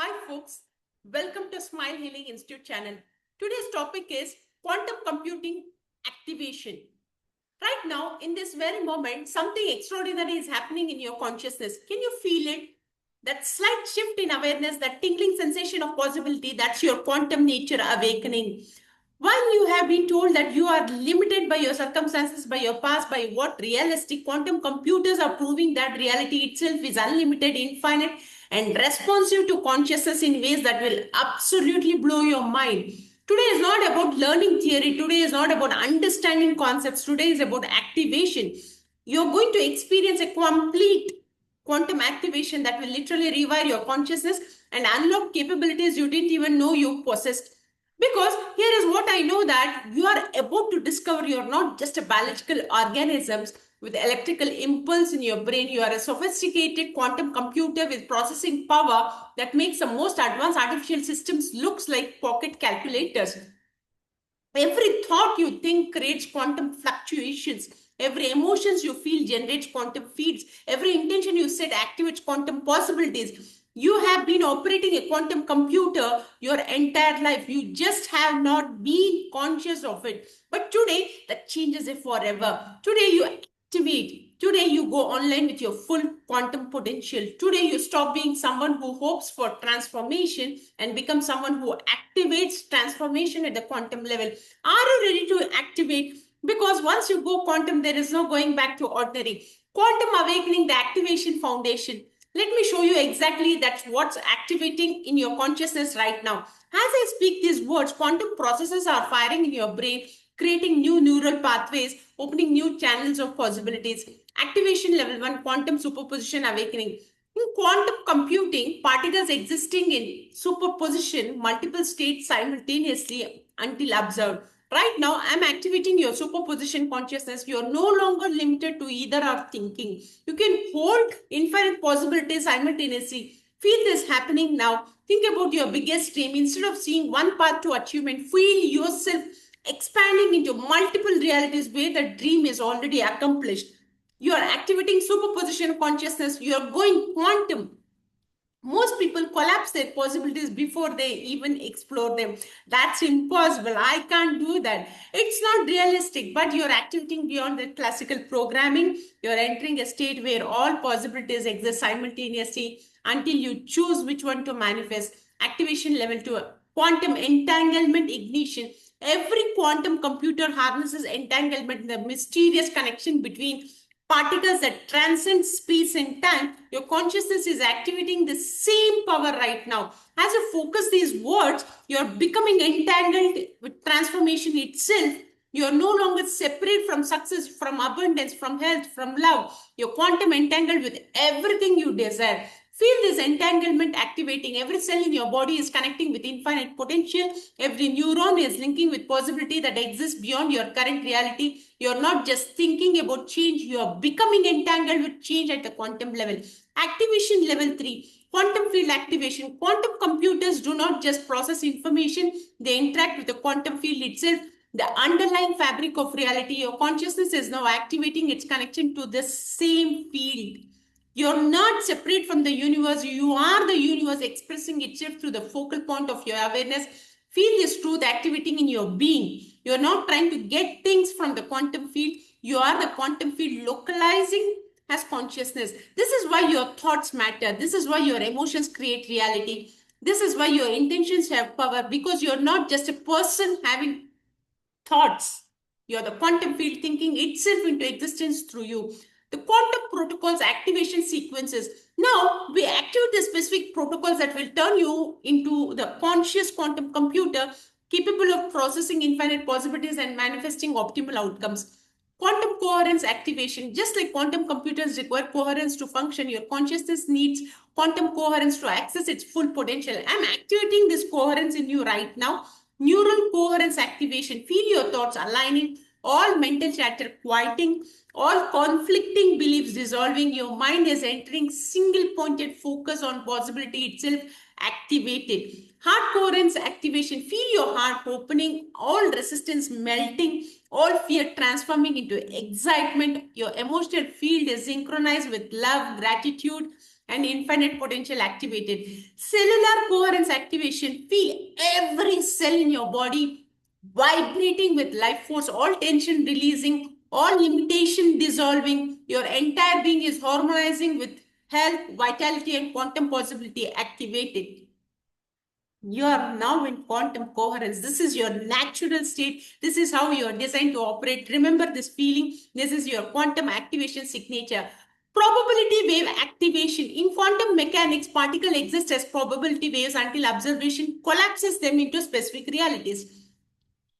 Hi folks, welcome to Smile Healing Institute channel. Today's topic is quantum computing activation. Right now, in this very moment, something extraordinary is happening in your consciousness. Can you feel it? That slight shift in awareness, that tingling sensation of possibility, that's your quantum nature awakening. While you have been told that you are limited by your circumstances, by your past, by what realistic quantum computers are proving that reality itself is unlimited, infinite, and responsive to consciousness in ways that will absolutely blow your mind. Today is not about learning theory. Today is not about understanding concepts. Today is about activation. You're going to experience a complete quantum activation that will literally rewire your consciousness and unlock capabilities you didn't even know you possessed. Because here is what I know, that you are about to discover you're not just a biological organisms with electrical impulse in your brain. You are a sophisticated quantum computer with processing power that makes the most advanced artificial systems looks like pocket calculators. Every thought you think creates quantum fluctuations. Every emotions you feel generates quantum feeds. Every intention you set activates quantum possibilities. You have been operating a quantum computer your entire life. You just have not been conscious of it. But today, that changes it forever. Today, you activate. Today, you go online with your full quantum potential. Today, you stop being someone who hopes for transformation and become someone who activates transformation at the quantum level. Are you ready to activate? Because once you go quantum, there is no going back to ordinary. Quantum awakening, the activation foundation. Let me show you exactly that's what's activating in your consciousness right now. As I speak these words, quantum processes are firing in your brain, creating new neural pathways, opening new channels of possibilities. Activation level 1, quantum superposition awakening. In quantum computing, particles existing in superposition, multiple states simultaneously until observed. Right now, I'm activating your superposition consciousness. You're no longer limited to either or thinking. You can hold infinite possibilities simultaneously. Feel this happening now. Think about your biggest dream. Instead of seeing one path to achievement, feel yourself expanding into multiple realities where the dream is already accomplished. You are activating superposition consciousness. You are going quantum. Most people collapse their possibilities before they even explore them. That's impossible. I can't do that. It's not realistic, but you're activating beyond the classical programming. You're entering a state where all possibilities exist simultaneously until you choose which one to manifest. Activation level 2, quantum entanglement ignition. Every quantum computer harnesses entanglement, the mysterious connection between particles that transcend space and time. Your consciousness is activating the same power right now. As you focus these words, you're becoming entangled with transformation itself. You're no longer separate from success, from abundance, from health, from love. You're quantum entangled with everything you desire. Feel this entanglement activating. Every cell in your body is connecting with infinite potential. Every neuron is linking with possibility that exists beyond your current reality. You're not just thinking about change, you're becoming entangled with change at the quantum level. Activation level 3, quantum field activation. Quantum computers do not just process information, they interact with the quantum field itself, the underlying fabric of reality. Your consciousness is now activating its connection to the same field. You're not separate from the universe. You are the universe expressing itself through the focal point of your awareness. Feel this truth activating in your being. You're not trying to get things from the quantum field. You are the quantum field localizing as consciousness. This is why your thoughts matter. This is why your emotions create reality. This is why your intentions have power, because you're not just a person having thoughts. You're the quantum field thinking itself into existence through you. The quantum protocols activation sequences. Now we activate the specific protocols that will turn you into the conscious quantum computer capable of processing infinite possibilities and manifesting optimal outcomes. Quantum coherence activation. Just like quantum computers require coherence to function, your consciousness needs quantum coherence to access its full potential. I'm activating this coherence in you right now. Neural coherence activation. Feel your thoughts aligning, all mental chatter quieting, all conflicting beliefs dissolving. Your mind is entering single pointed focus on possibility itself activated. Heart coherence activation. Feel your heart opening, all resistance melting, all fear transforming into excitement. Your emotional field is synchronized with love, gratitude, and infinite potential activated. Cellular coherence activation, feel every cell in your body vibrating with life force, all tension releasing, all limitation dissolving. Your entire being is harmonizing with health, vitality, and quantum possibility activated. You are now in quantum coherence. This is your natural state. This is how you are designed to operate. Remember this feeling. This is your quantum activation signature. Probability wave activation. In quantum mechanics, particles exist as probability waves until observation collapses them into specific realities.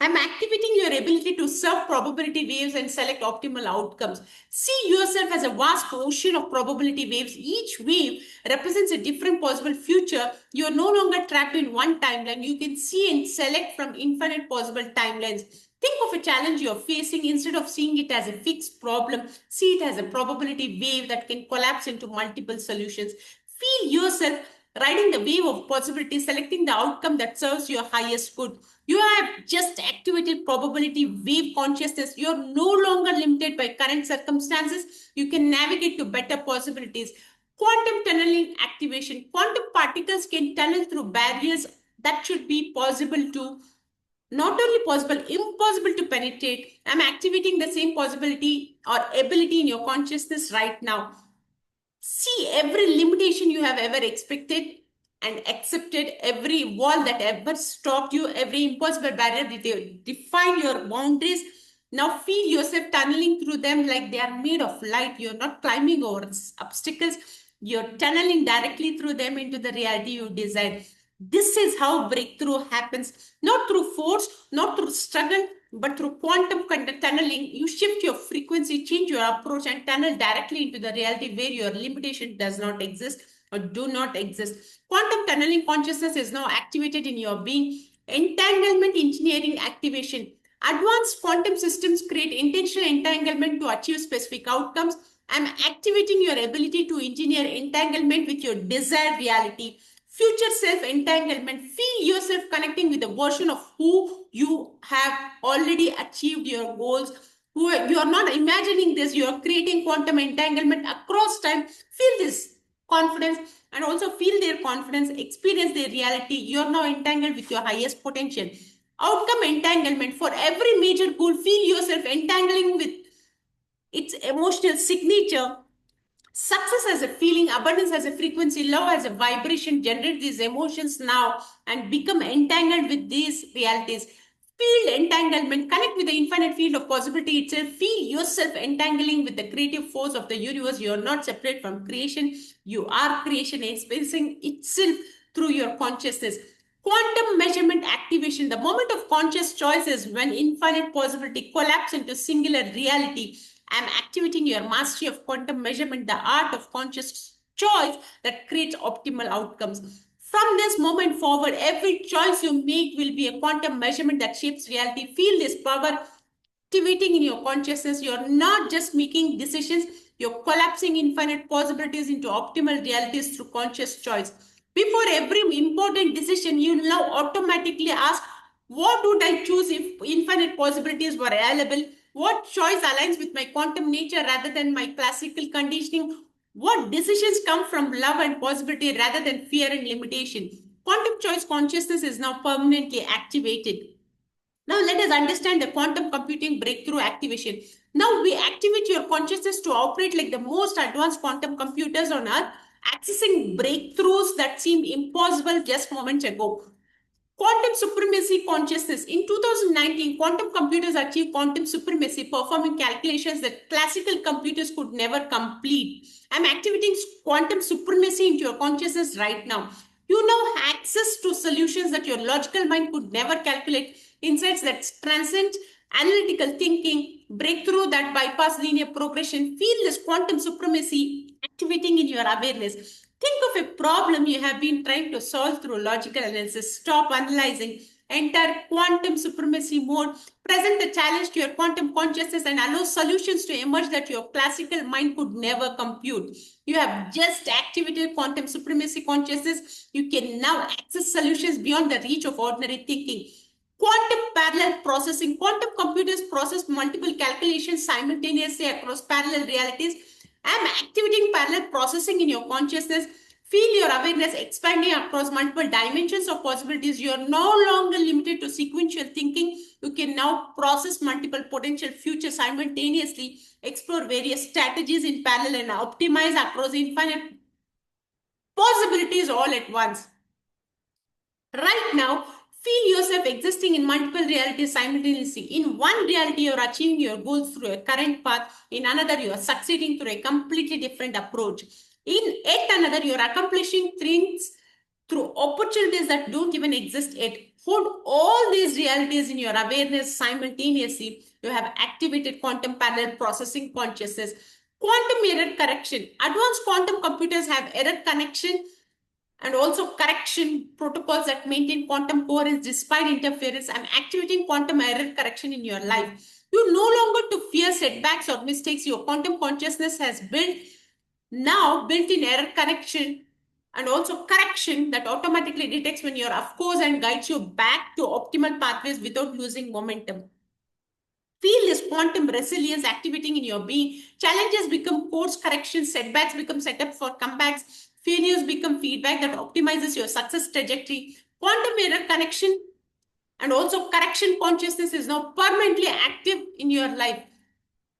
I'm activating your ability to serve probability waves and select optimal outcomes. See yourself as a vast ocean of probability waves. Each wave represents a different possible future. You're no longer trapped in one timeline. You can see and select from infinite possible timelines. Think of a challenge you're facing. Instead of seeing it as a fixed problem, see it as a probability wave that can collapse into multiple solutions. Feel yourself riding the wave of possibilities, selecting the outcome that serves your highest good. You have just activated probability wave consciousness. You're no longer limited by current circumstances. You can navigate to better possibilities. Quantum tunneling activation. Quantum particles can tunnel through barriers that should be possible to, not only possible, impossible to penetrate. I'm activating the same possibility or ability in your consciousness right now. See every limitation you have ever expected and accepted, every wall that ever stopped you, every impossible barrier that define your boundaries. Now feel yourself tunneling through them like they are made of light. You're not climbing over obstacles. You're tunneling directly through them into the reality you desire. This is how breakthrough happens, not through force, not through struggle, but through quantum tunneling. You shift your frequency, change your approach, and tunnel directly into the reality where your limitation does not exist or do not exist. Quantum tunneling consciousness is now activated in your being. Entanglement engineering activation. Advanced quantum systems create intentional entanglement to achieve specific outcomes. I'm activating your ability to engineer entanglement with your desired reality. Future self entanglement. Feel yourself connecting with a version of who you have already achieved your goals. You are not imagining this, you are creating quantum entanglement across time. Feel this confidence and also feel their confidence, experience their reality. You are now entangled with your highest potential. Outcome entanglement. For every major goal, feel yourself entangling with its emotional signature. Success as a feeling, abundance as a frequency, love as a vibration. Generate these emotions now and become entangled with these realities. Field entanglement, connect with the infinite field of possibility itself. Feel yourself entangling with the creative force of the universe. You are not separate from creation. You are creation experiencing itself through your consciousness. Quantum measurement activation. The moment of conscious choice is when infinite possibility collapse into singular reality. I'm activating your mastery of quantum measurement, the art of conscious choice that creates optimal outcomes. From this moment forward, every choice you make will be a quantum measurement that shapes reality. Feel this power activating in your consciousness. You're not just making decisions, you're collapsing infinite possibilities into optimal realities through conscious choice. Before every important decision, you now automatically ask, what would I choose if infinite possibilities were available? What choice aligns with my quantum nature rather than my classical conditioning? What decisions come from love and possibility rather than fear and limitation? Quantum choice consciousness is now permanently activated. Now let us understand the quantum computing breakthrough activation. Now we activate your consciousness to operate like the most advanced quantum computers on Earth, accessing breakthroughs that seemed impossible just moments ago. Quantum supremacy consciousness. In 2019, quantum computers achieved quantum supremacy, performing calculations that classical computers could never complete. I'm activating quantum supremacy into your consciousness right now. You now have access to solutions that your logical mind could never calculate, insights that transcend analytical thinking, breakthrough that bypass linear progression. Feel this quantum supremacy activating in your awareness. Think of a problem you have been trying to solve through logical analysis. Stop analyzing. Enter quantum supremacy mode. Present the challenge to your quantum consciousness and allow solutions to emerge that your classical mind could never compute. You have just activated quantum supremacy consciousness. You can now access solutions beyond the reach of ordinary thinking. Quantum parallel processing. Quantum computers process multiple calculations simultaneously across parallel realities. I'm activating parallel processing in your consciousness. Feel your awareness expanding across multiple dimensions of possibilities. You are no longer limited to sequential thinking. You can now process multiple potential futures simultaneously, explore various strategies in parallel, and optimize across infinite possibilities all at once. Right now, feel yourself existing in multiple realities simultaneously. In one reality, you're achieving your goals through a current path. In another, you are succeeding through a completely different approach. In yet another, you're accomplishing things through opportunities that don't even exist yet. Hold all these realities in your awareness simultaneously. You have activated quantum parallel processing consciousness. Quantum error correction. Advanced quantum computers have error connection and also correction protocols that maintain quantum coherence despite interference. And activating quantum error correction in your life. You no longer to fear setbacks or mistakes. Your quantum consciousness has built-in error correction and also correction that automatically detects when you're off course and guides you back to optimal pathways without losing momentum. Feel this quantum resilience activating in your being. Challenges become course corrections, setbacks become setup for comebacks, failures become feedback that optimizes your success trajectory. Quantum error connection and also correction consciousness is now permanently active in your life.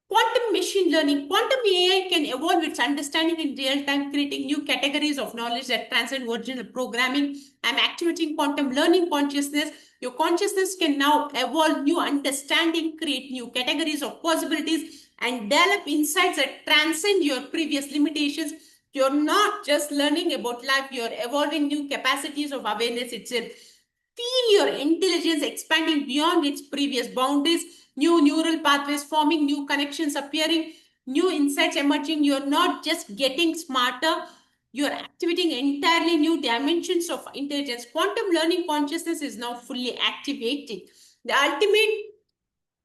Quantum machine learning. Quantum AI can evolve its understanding in real time, creating new categories of knowledge that transcend original programming. I'm activating quantum learning consciousness. Your consciousness can now evolve new understanding, create new categories of possibilities, and develop insights that transcend your previous limitations. You're not just learning about life, you're evolving new capacities of awareness itself. Feel your intelligence expanding beyond its previous boundaries, new neural pathways forming, new connections appearing, new insights emerging. You're not just getting smarter, you're activating entirely new dimensions of intelligence. Quantum learning consciousness is now fully activated. The ultimate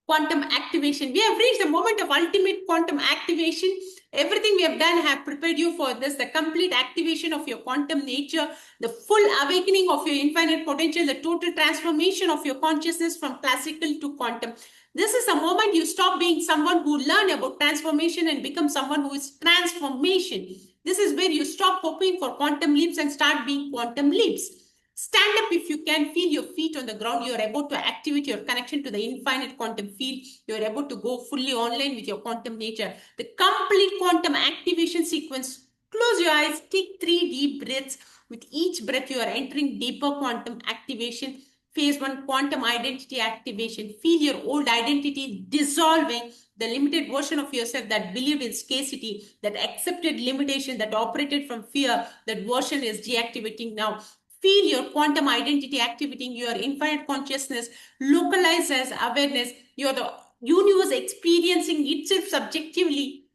quantum activation. We have reached the moment of ultimate quantum activation. Everything we have done have prepared you for this, the complete activation of your quantum nature, the full awakening of your infinite potential, the total transformation of your consciousness from classical to quantum. This is the moment you stop being someone who learn about transformation and become someone who is transformation. This is where you stop hoping for quantum leaps and start being quantum leaps. Stand up if you can. Feel your feet on the ground. You are about to activate your connection to the infinite quantum field. You are about to go fully online with your quantum nature. The complete quantum activation sequence. Close your eyes. Take 3 deep breaths. With each breath, you are entering deeper quantum activation. Phase 1, quantum identity activation. Feel your old identity dissolving, the limited version of yourself that believed in scarcity, that accepted limitation, that operated from fear. That version is deactivating now. Feel your quantum identity activating your infinite consciousness, localized as awareness. You're the universe experiencing itself subjectively.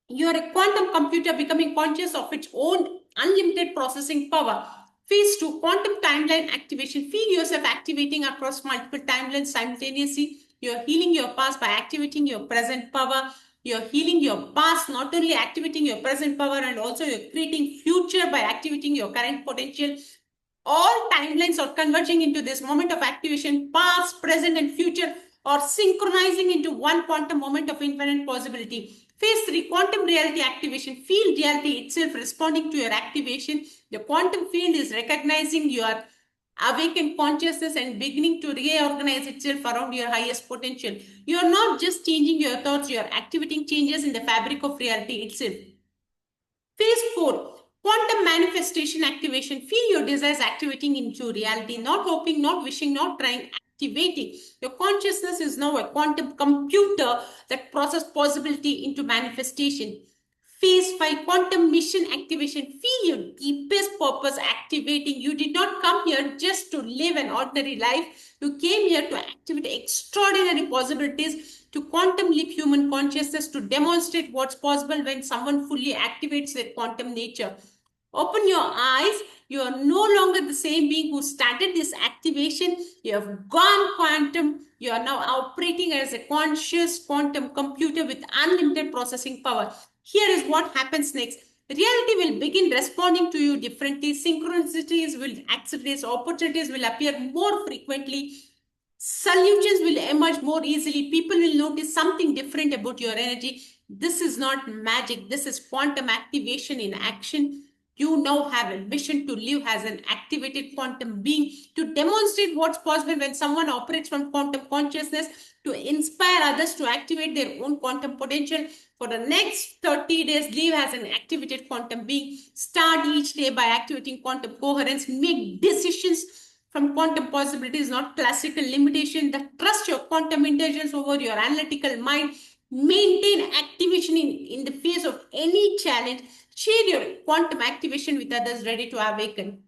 You're a quantum computer becoming conscious of its own unlimited processing power. Phase 2, quantum timeline activation. Feel yourself activating across multiple timelines simultaneously. You're healing your past by activating your present power. You're healing your past, not only activating your present power, and also you're creating future by activating your current potential. All timelines are converging into this moment of activation. Past, present, and future are synchronizing into one quantum moment of infinite possibility. Phase 3, quantum reality activation. Feel reality itself responding to your activation. The quantum field is recognizing your awakened consciousness and beginning to reorganize itself around your highest potential. You are not just changing your thoughts, you are activating changes in the fabric of reality itself. Phase 4, quantum manifestation activation. Feel your desires activating into reality, not hoping, not wishing, not trying, activating. Your consciousness is now a quantum computer that processes possibility into manifestation. Phase 5, quantum mission activation. Feel your deepest purpose activating. You did not come here just to live an ordinary life. You came here to activate extraordinary possibilities, to quantum leap human consciousness, to demonstrate what's possible when someone fully activates their quantum nature. Open your eyes. You are no longer the same being who started this activation. You have gone quantum. You are now operating as a conscious quantum computer with unlimited processing power. Here is what happens next. Reality will begin responding to you differently. Synchronicities will accelerate. Opportunities will appear more frequently. Solutions will emerge more easily. People will notice something different about your energy. This is not magic. This is quantum activation in action. You now have a mission to live as an activated quantum being, to demonstrate what's possible when someone operates from quantum consciousness, to inspire others to activate their own quantum potential. For the next 30 days, live as an activated quantum being. Start each day by activating quantum coherence. Make decisions from quantum possibilities, not classical limitation. That trust your quantum intelligence over your analytical mind. Maintain activation in the face of any challenge. Share your quantum activation with others ready to awaken.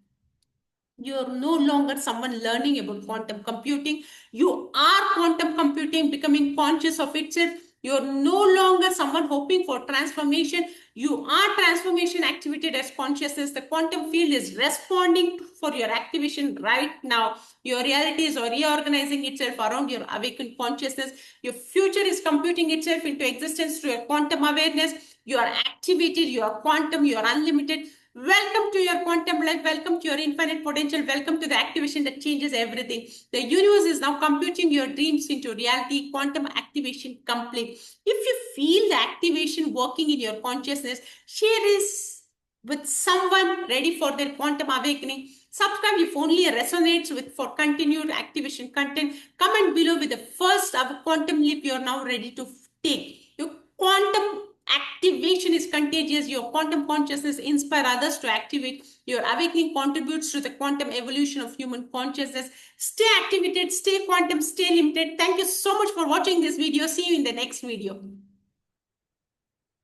You're no longer someone learning about quantum computing. You are quantum computing, becoming conscious of itself. You're no longer someone hoping for transformation. You are transformation activated as consciousness. The quantum field is responding for your activation right now. Your reality is reorganizing itself around your awakened consciousness. Your future is computing itself into existence through your quantum awareness. You are activated, you are quantum, you are unlimited. Welcome to your quantum life. Welcome to your infinite potential. Welcome to the activation that changes everything. The universe is now computing your dreams into reality. Quantum activation complete. If you feel the activation working in your consciousness, share this with someone ready for their quantum awakening. Subscribe if only it resonates with for continued activation content. Comment below with the first quantum leap you are now ready to take. Your quantum activation is contagious. Your quantum consciousness inspire others to activate. Your awakening contributes to the quantum evolution of human consciousness. Stay activated, stay quantum, stay limited. Thank you so much for watching this video. See you in the next video.